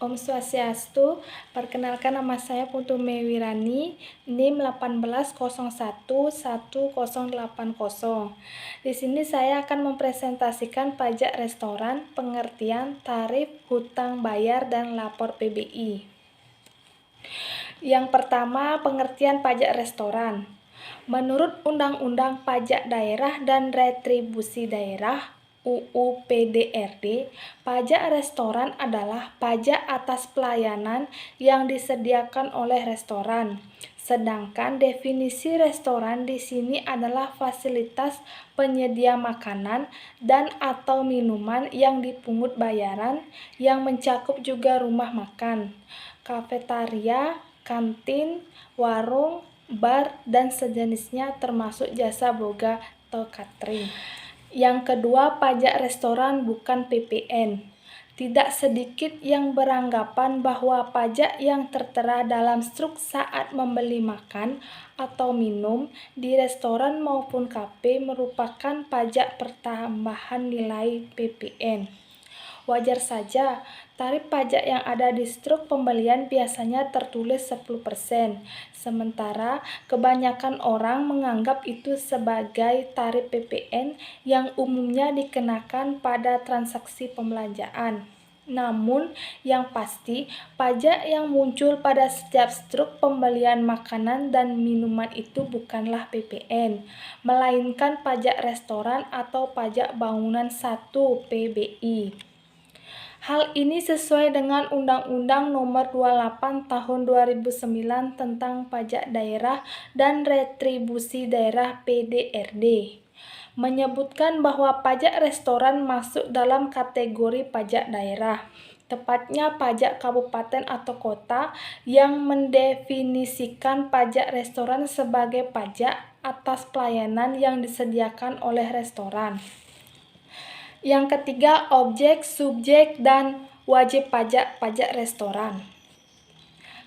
Om Swastiastu, perkenalkan nama saya Putu Mewirani, NIM 18011080. Di sini saya akan mempresentasikan pajak restoran, pengertian, tarif, hutang bayar, dan lapor PBI. Yang pertama, pengertian pajak restoran. Menurut Undang-Undang Pajak Daerah dan Retribusi Daerah UU PDRD, pajak restoran adalah pajak atas pelayanan yang disediakan oleh restoran. Sedangkan definisi restoran di sini adalah fasilitas penyedia makanan dan atau minuman yang dipungut bayaran yang mencakup juga rumah makan, kafetaria, kantin, warung, bar, dan sejenisnya termasuk jasa boga atau catering. Yang kedua, pajak restoran bukan PPN. Tidak sedikit yang beranggapan bahwa pajak yang tertera dalam struk saat membeli makan atau minum di restoran maupun kafe merupakan pajak pertambahan nilai PPN. Wajar saja, tarif pajak yang ada di struk pembelian biasanya tertulis 10%, sementara kebanyakan orang menganggap itu sebagai tarif PPN yang umumnya dikenakan pada transaksi pembelanjaan. Namun, yang pasti, pajak yang muncul pada setiap struk pembelian makanan dan minuman itu bukanlah PPN, melainkan pajak restoran atau pajak bangunan 1 PBI. Hal ini sesuai dengan Undang-Undang Nomor 28 Tahun 2009 tentang Pajak Daerah dan Retribusi Daerah PDRD, menyebutkan bahwa pajak restoran masuk dalam kategori pajak daerah, tepatnya pajak kabupaten atau kota, yang mendefinisikan pajak restoran sebagai pajak atas pelayanan yang disediakan oleh restoran. Yang ketiga, objek, subjek, dan wajib pajak restoran.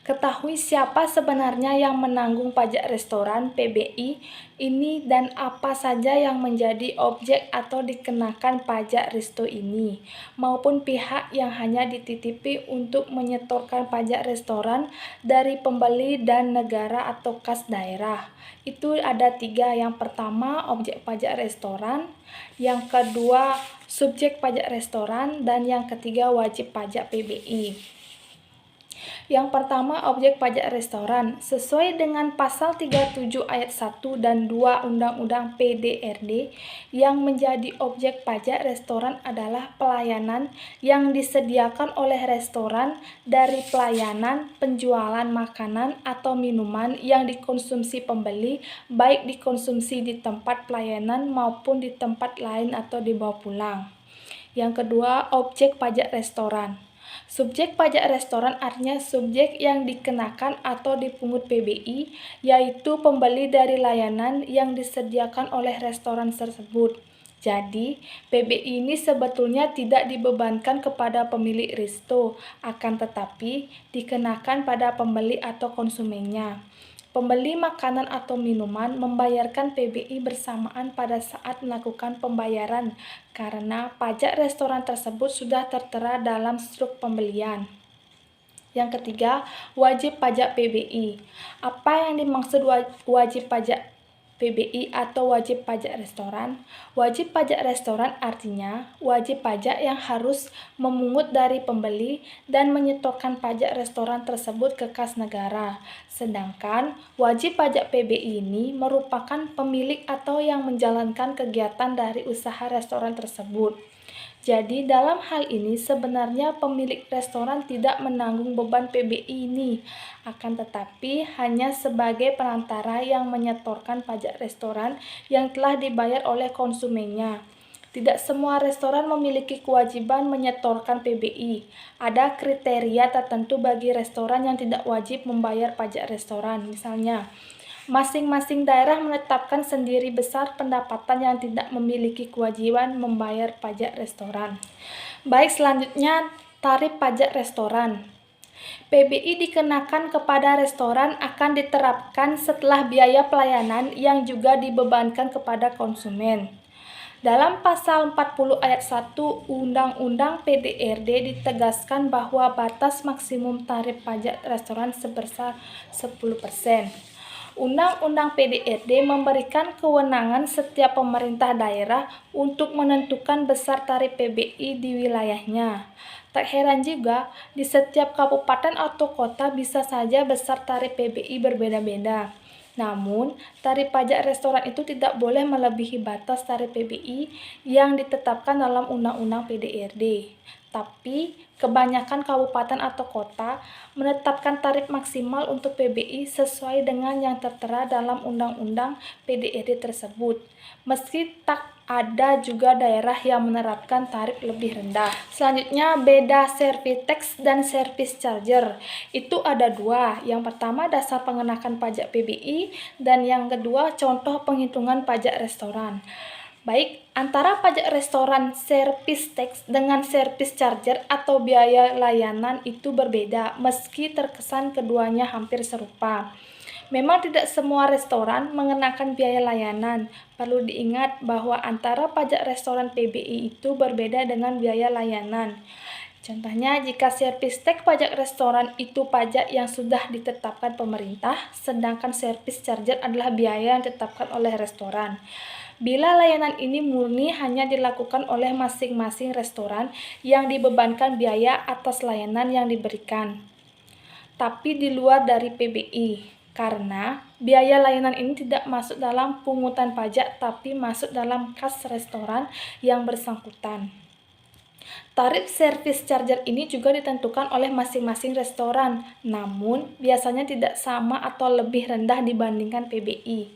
Ketahui siapa sebenarnya yang menanggung pajak restoran PBI ini dan apa saja yang menjadi objek atau dikenakan pajak resto ini, maupun pihak yang hanya dititipi untuk menyetorkan pajak restoran dari pembeli dan negara atau kas daerah. Itu ada 3. Yang pertama, objek pajak restoran, yang kedua, subjek pajak restoran, dan yang ketiga, wajib pajak PBI. Yang pertama, objek pajak restoran. Sesuai dengan pasal 37 ayat 1 dan 2 Undang-Undang PDRD, yang menjadi objek pajak restoran adalah pelayanan yang disediakan oleh restoran dari pelayanan penjualan makanan atau minuman yang dikonsumsi pembeli, baik dikonsumsi di tempat pelayanan maupun di tempat lain atau dibawa pulang. Yang kedua, objek pajak restoran. Subjek pajak restoran artinya subjek yang dikenakan atau dipungut PBI, yaitu pembeli dari layanan yang disediakan oleh restoran tersebut. Jadi, PBI ini sebetulnya tidak dibebankan kepada pemilik resto, akan tetapi dikenakan pada pembeli atau konsumennya. Pembeli makanan atau minuman membayarkan PBI bersamaan pada saat melakukan pembayaran karena pajak restoran tersebut sudah tertera dalam struk pembelian. Yang ketiga, wajib pajak PBI. Apa yang dimaksud wajib pajak PBI atau wajib pajak restoran? Wajib pajak restoran artinya wajib pajak yang harus memungut dari pembeli dan menyetorkan pajak restoran tersebut ke kas negara. Sedangkan wajib pajak PBI ini merupakan pemilik atau yang menjalankan kegiatan dari usaha restoran tersebut. Jadi dalam hal ini sebenarnya pemilik restoran tidak menanggung beban PBI ini, akan tetapi hanya sebagai perantara yang menyetorkan pajak restoran yang telah dibayar oleh konsumennya. Tidak semua restoran memiliki kewajiban menyetorkan PBI. Ada kriteria tertentu bagi restoran yang tidak wajib membayar pajak restoran. Misalnya, masing-masing daerah menetapkan sendiri besar pendapatan yang tidak memiliki kewajiban membayar pajak restoran. Baik, selanjutnya tarif pajak restoran. PBI dikenakan kepada restoran akan diterapkan setelah biaya pelayanan yang juga dibebankan kepada konsumen. Dalam pasal 40 ayat 1 Undang-Undang PDRD ditegaskan bahwa batas maksimum tarif pajak restoran sebesar 10%. Undang-Undang PDRD memberikan kewenangan setiap pemerintah daerah untuk menentukan besar tarif PBI di wilayahnya. Tak heran juga, di setiap kabupaten atau kota bisa saja besar tarif PBI berbeda-beda. Namun, tarif pajak restoran itu tidak boleh melebihi batas tarif PBI yang ditetapkan dalam Undang-Undang PDRD. Tapi, kebanyakan kabupaten atau kota menetapkan tarif maksimal untuk PBI sesuai dengan yang tertera dalam Undang-Undang PDRD tersebut. Meski tak ada juga daerah yang menerapkan tarif lebih rendah. Selanjutnya, beda service tax dan service charger. Itu ada dua. Yang pertama, dasar pengenakan pajak PBI, dan yang kedua, contoh penghitungan pajak restoran. Baik, antara pajak restoran service tax dengan service charger atau biaya layanan itu berbeda, meski terkesan keduanya hampir serupa. Memang tidak semua restoran mengenakan biaya layanan. Perlu diingat bahwa antara pajak restoran PBI itu berbeda dengan biaya layanan. Contohnya, jika service tax pajak restoran itu pajak yang sudah ditetapkan pemerintah, sedangkan service charger adalah biaya yang ditetapkan oleh restoran. Bila layanan ini murni hanya dilakukan oleh masing-masing restoran yang dibebankan biaya atas layanan yang diberikan, tapi di luar dari PBI. Karena biaya layanan ini tidak masuk dalam pungutan pajak tapi masuk dalam kas restoran yang bersangkutan. Tarif service charger ini juga ditentukan oleh masing-masing restoran, namun biasanya tidak sama atau lebih rendah dibandingkan PBI,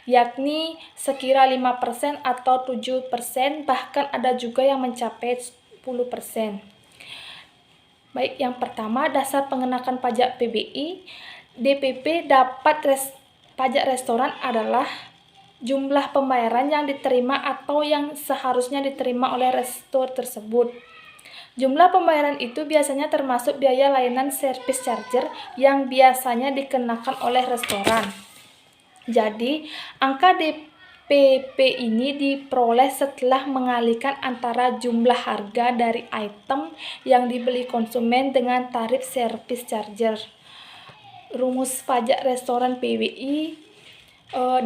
yakni sekira 5% atau 7%, bahkan ada juga yang mencapai 10%. Baik, yang pertama, dasar pengenakan pajak PBI. DPP dapat pajak restoran adalah jumlah pembayaran yang diterima atau yang seharusnya diterima oleh restoran tersebut. Jumlah pembayaran itu biasanya termasuk biaya layanan service charger yang biasanya dikenakan oleh restoran. Jadi, angka DPP ini diperoleh setelah mengalihkan antara jumlah harga dari item yang dibeli konsumen dengan tarif service charger. Rumus pajak restoran PBI,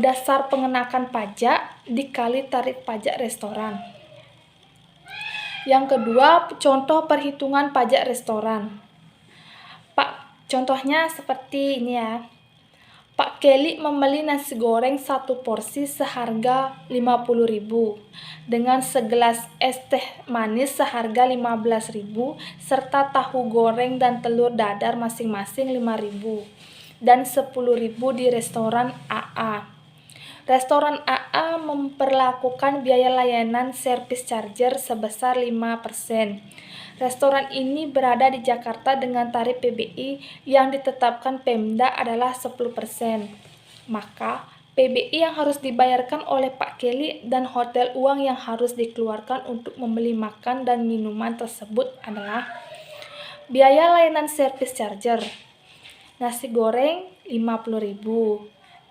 dasar pengenakan pajak dikali tarif pajak restoran. Yang kedua, contoh perhitungan pajak restoran. Contohnya seperti ini ya. Pak Kelly membeli nasi goreng 1 porsi seharga 50.000 dengan segelas es teh manis seharga 15.000 serta tahu goreng dan telur dadar masing-masing 5.000 dan 10.000 di restoran AA. Restoran AA memperlakukan biaya layanan service charger sebesar 5%. Restoran ini berada di Jakarta dengan tarif PBI yang ditetapkan Pemda adalah 10%. Maka, PBI yang harus dibayarkan oleh Pak Kelly dan hotel uang yang harus dikeluarkan untuk membeli makan dan minuman tersebut adalah biaya layanan service charger. Nasi goreng 50.000,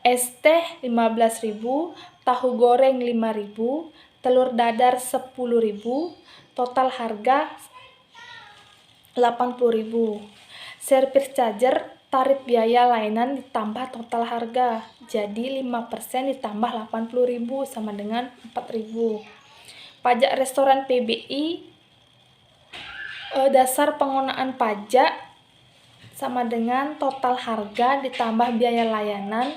es teh 15.000, tahu goreng 5.000, telur dadar 10.000, total harga 80.000. Service charger tarif biaya layanan ditambah total harga. Jadi 5% ditambah 80.000 sama dengan 4.000. Pajak restoran PBI, dasar pengenaan pajak sama dengan total harga ditambah biaya layanan.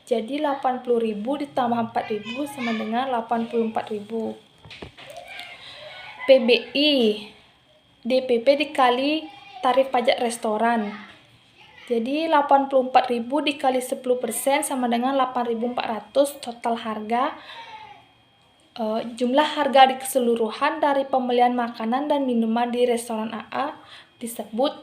Jadi 80.000 ditambah 4.000 sama dengan 84.000. PBI DPP dikali tarif pajak restoran. Jadi 84.000 dikali 10% sama dengan 8.400 total harga. Jumlah harga di keseluruhan dari pembelian makanan dan minuman di restoran AA disebut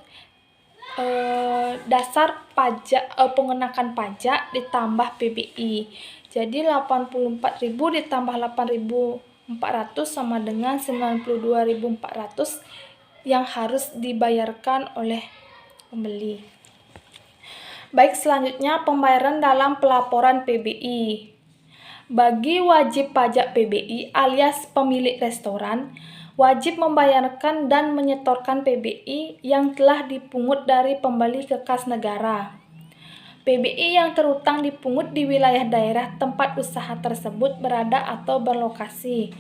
dasar pajak pengenakan pajak ditambah PBI. Jadi 84.000 ditambah 8.400 sama dengan 92.400 yang harus dibayarkan oleh pembeli. Baik, selanjutnya pembayaran dalam pelaporan PBI. Bagi wajib pajak PBI alias pemilik restoran, wajib membayarkan dan menyetorkan PBI yang telah dipungut dari pembeli ke kas negara. PBI yang terutang dipungut di wilayah daerah tempat usaha tersebut berada atau berlokasi.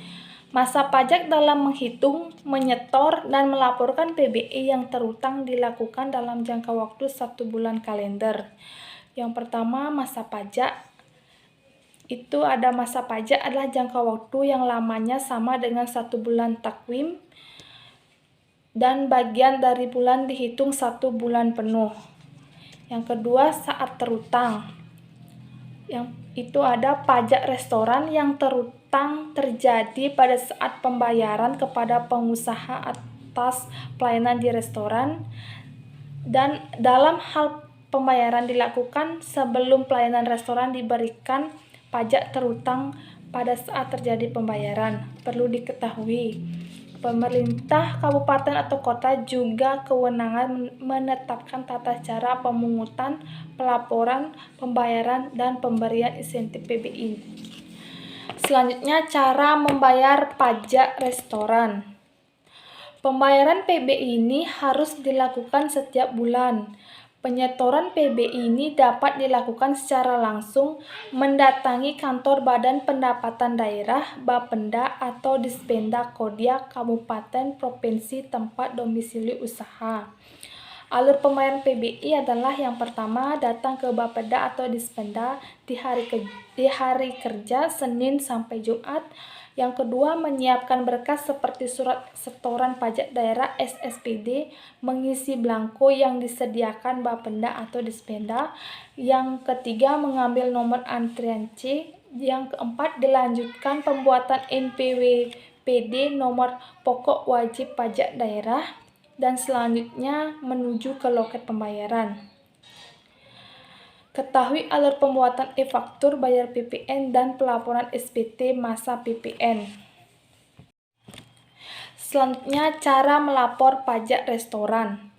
Masa pajak dalam menghitung, menyetor, dan melaporkan PBI yang terutang dilakukan dalam jangka waktu 1 bulan kalender. Yang pertama, masa pajak. Itu ada masa pajak adalah jangka waktu yang lamanya sama dengan 1 bulan takwim dan bagian dari bulan dihitung 1 bulan penuh. Yang kedua, saat terutang. Yang itu ada pajak restoran yang terutang terjadi pada saat pembayaran kepada pengusaha atas pelayanan di restoran dan dalam hal pembayaran dilakukan sebelum pelayanan restoran diberikan pajak terutang pada saat terjadi pembayaran. Perlu diketahui, pemerintah kabupaten atau kota juga kewenangan menetapkan tata cara pemungutan, pelaporan, pembayaran, dan pemberian insentif PBI. Selanjutnya, cara membayar pajak restoran. Pembayaran PBI ini harus dilakukan setiap bulan. Penyetoran PBI ini dapat dilakukan secara langsung mendatangi kantor Badan Pendapatan Daerah, Bapenda, atau Dispenda Kodia Kabupaten Provinsi tempat domisili usaha. Alur pembayaran PBI adalah yang pertama, datang ke Bapeda atau Dispenda di hari kerja Senin sampai Jumat. Yang kedua, menyiapkan berkas seperti surat setoran pajak daerah SSPD, mengisi belangko yang disediakan Bapenda atau Dispenda. Yang ketiga, mengambil nomor antrian C. Yang keempat, dilanjutkan pembuatan NPWPD nomor pokok wajib pajak daerah. Dan selanjutnya menuju ke loket pembayaran. Ketahui alur pembuatan e-faktur, bayar PPN, dan pelaporan SPT masa PPN. Selanjutnya, cara melapor pajak restoran.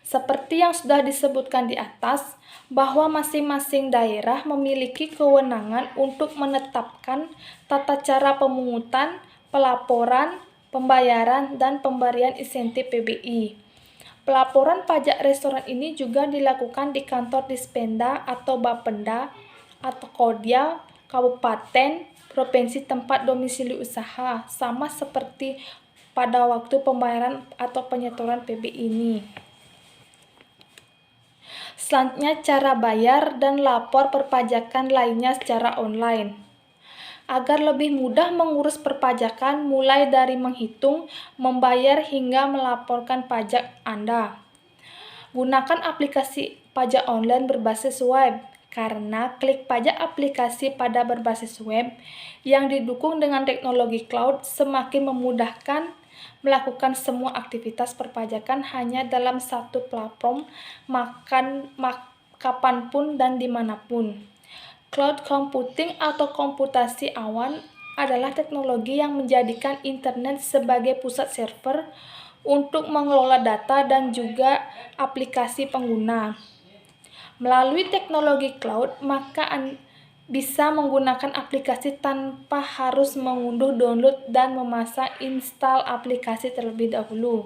Seperti yang sudah disebutkan di atas, bahwa masing-masing daerah memiliki kewenangan untuk menetapkan tata cara pemungutan, pelaporan, pembayaran, dan pemberian insentif PBI. Pelaporan pajak restoran ini juga dilakukan di kantor Dispenda atau Bapenda atau Kodia Kabupaten Provinsi tempat domisili usaha, sama seperti pada waktu pembayaran atau penyetoran PBI ini. Selanjutnya, cara bayar dan lapor perpajakan lainnya secara online. Agar lebih mudah mengurus perpajakan mulai dari menghitung, membayar hingga melaporkan pajak Anda. Gunakan aplikasi pajak online berbasis web, karena klik pajak aplikasi pada berbasis web yang didukung dengan teknologi cloud semakin memudahkan melakukan semua aktivitas perpajakan hanya dalam satu platform, kapanpun dan dimanapun. Cloud computing atau komputasi awan adalah teknologi yang menjadikan internet sebagai pusat server untuk mengelola data dan juga aplikasi pengguna. Melalui teknologi cloud, maka bisa menggunakan aplikasi tanpa harus mengunduh, download, dan memasang install aplikasi terlebih dahulu.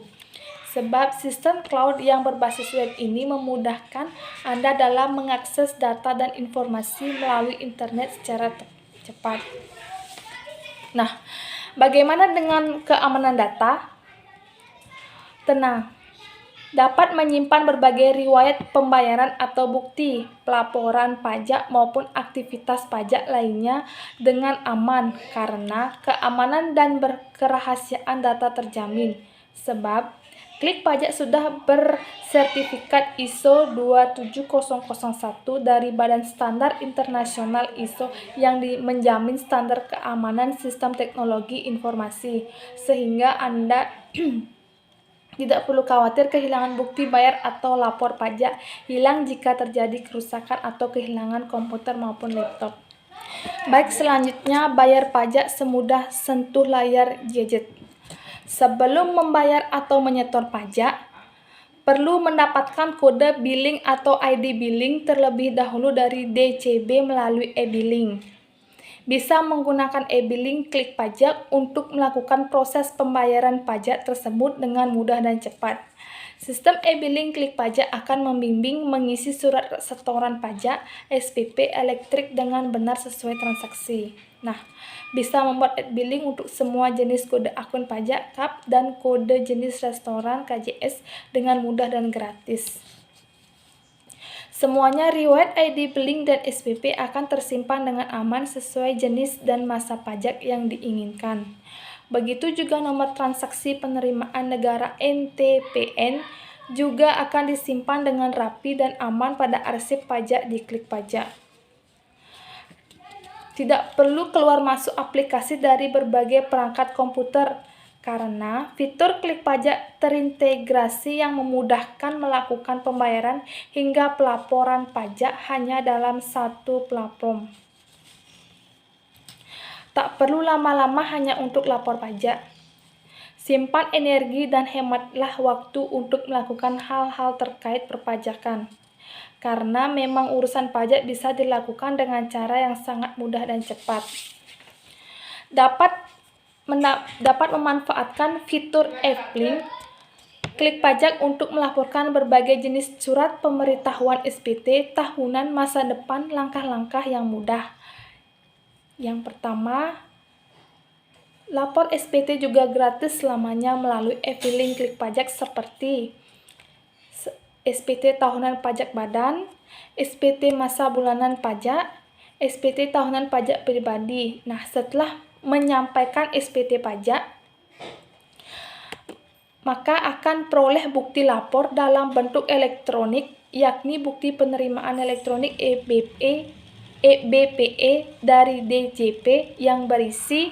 Sebab sistem cloud yang berbasis web ini memudahkan Anda dalam mengakses data dan informasi melalui internet secara cepat. Nah, bagaimana dengan keamanan data? Tenang, dapat menyimpan berbagai riwayat pembayaran atau bukti pelaporan pajak maupun aktivitas pajak lainnya dengan aman karena keamanan dan kerahasiaan data terjamin. Sebab Klik Pajak sudah bersertifikat ISO 27001 dari Badan Standar Internasional ISO yang menjamin standar keamanan sistem teknologi informasi, sehingga Anda tidak perlu khawatir kehilangan bukti bayar atau lapor pajak hilang jika terjadi kerusakan atau kehilangan komputer maupun laptop. Baik, selanjutnya bayar pajak semudah sentuh layar gadget. Sebelum membayar atau menyetor pajak, perlu mendapatkan kode billing atau ID billing terlebih dahulu dari DCB melalui e-billing. bisa menggunakan e-billing Klik Pajak untuk melakukan proses pembayaran pajak tersebut dengan mudah dan cepat. Sistem e-billing Klik Pajak akan membimbing mengisi surat setoran pajak SPP elektrik dengan benar sesuai transaksi. Nah, bisa membuat e-billing untuk semua jenis kode akun pajak KAP dan kode jenis restoran KJS dengan mudah dan gratis. Semuanya riwayat ID billing dan SPP akan tersimpan dengan aman sesuai jenis dan masa pajak yang diinginkan. Begitu juga nomor transaksi penerimaan negara NTPN juga akan disimpan dengan rapi dan aman pada arsip pajak di Klik Pajak. Tidak perlu keluar masuk aplikasi dari berbagai perangkat komputer, karena fitur Klik Pajak terintegrasi yang memudahkan melakukan pembayaran hingga pelaporan pajak hanya dalam satu platform. Tak perlu lama-lama hanya untuk lapor pajak. Simpan energi dan hematlah waktu untuk melakukan hal-hal terkait perpajakan. Karena memang urusan pajak bisa dilakukan dengan cara yang sangat mudah dan cepat. Dapat memanfaatkan fitur e-billing Klik Pajak untuk melaporkan berbagai jenis surat pemberitahuan SPT tahunan masa depan. Langkah-langkah yang mudah. Yang pertama, lapor SPT juga gratis selamanya melalui e-billing Klik Pajak seperti SPT tahunan pajak badan, SPT masa bulanan pajak, SPT tahunan pajak pribadi. Nah, setelah menyampaikan SPT pajak, maka akan peroleh bukti lapor dalam bentuk elektronik, yakni bukti penerimaan elektronik EBPE dari DJP yang berisi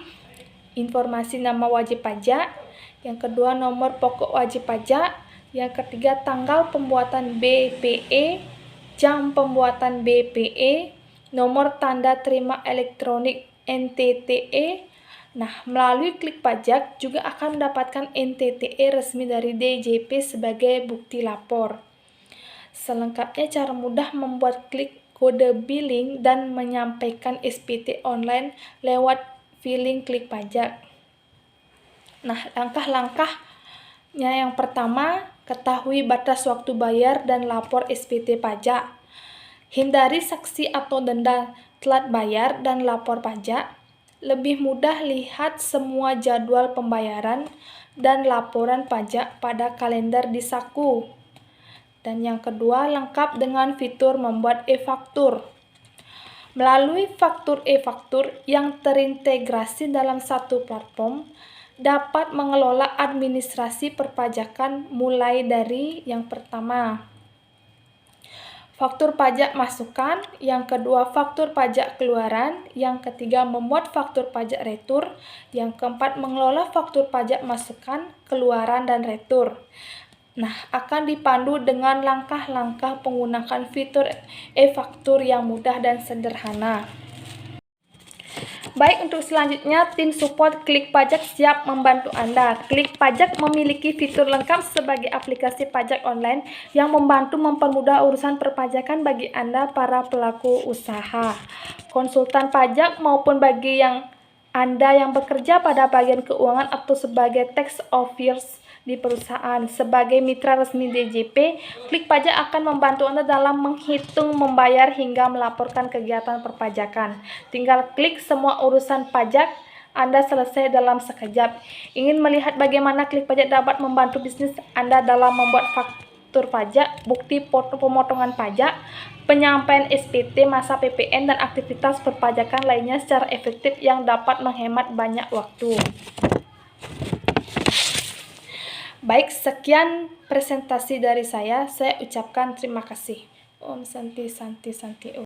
informasi nama wajib pajak, yang kedua nomor pokok wajib pajak, yang ketiga tanggal pembuatan BPE, jam pembuatan BPE, nomor tanda terima elektronik NTTE. Nah, melalui Klik Pajak juga akan mendapatkan NTTE resmi dari DJP sebagai bukti lapor. Selengkapnya cara mudah membuat klik kode billing dan menyampaikan SPT online lewat filing Klik Pajak. Nah, langkah-langkahnya yang pertama, ketahui batas waktu bayar dan lapor SPT pajak. Hindari sanksi atau denda telat bayar dan lapor pajak. Lebih mudah lihat semua jadwal pembayaran dan laporan pajak pada kalender di Saku. Dan yang kedua, lengkap dengan fitur membuat e-faktur. Melalui faktur e-faktur yang terintegrasi dalam satu platform, dapat mengelola administrasi perpajakan mulai dari yang pertama, faktur pajak masukan, yang kedua faktur pajak keluaran, yang ketiga membuat faktur pajak retur, yang keempat mengelola faktur pajak masukan, keluaran, dan retur. Nah, akan dipandu dengan langkah-langkah penggunaan fitur e-faktur yang mudah dan sederhana. Baik, untuk selanjutnya tim support Klik Pajak siap membantu Anda. Klik Pajak memiliki fitur lengkap sebagai aplikasi pajak online yang membantu mempermudah urusan perpajakan bagi Anda para pelaku usaha, konsultan pajak maupun bagi Anda yang bekerja pada bagian keuangan atau sebagai tax officers di perusahaan. Sebagai mitra resmi DJP, Klik Pajak akan membantu Anda dalam menghitung, membayar, hingga melaporkan kegiatan perpajakan. Tinggal klik, semua urusan pajak Anda selesai dalam sekejap. Ingin melihat bagaimana Klik Pajak dapat membantu bisnis Anda dalam membuat faktur pajak, bukti pemotongan pajak, penyampaian SPT, masa PPN, dan aktivitas perpajakan lainnya secara efektif yang dapat menghemat banyak waktu. Baik, sekian presentasi dari saya ucapkan terima kasih. Om Santi Santi Santi Om.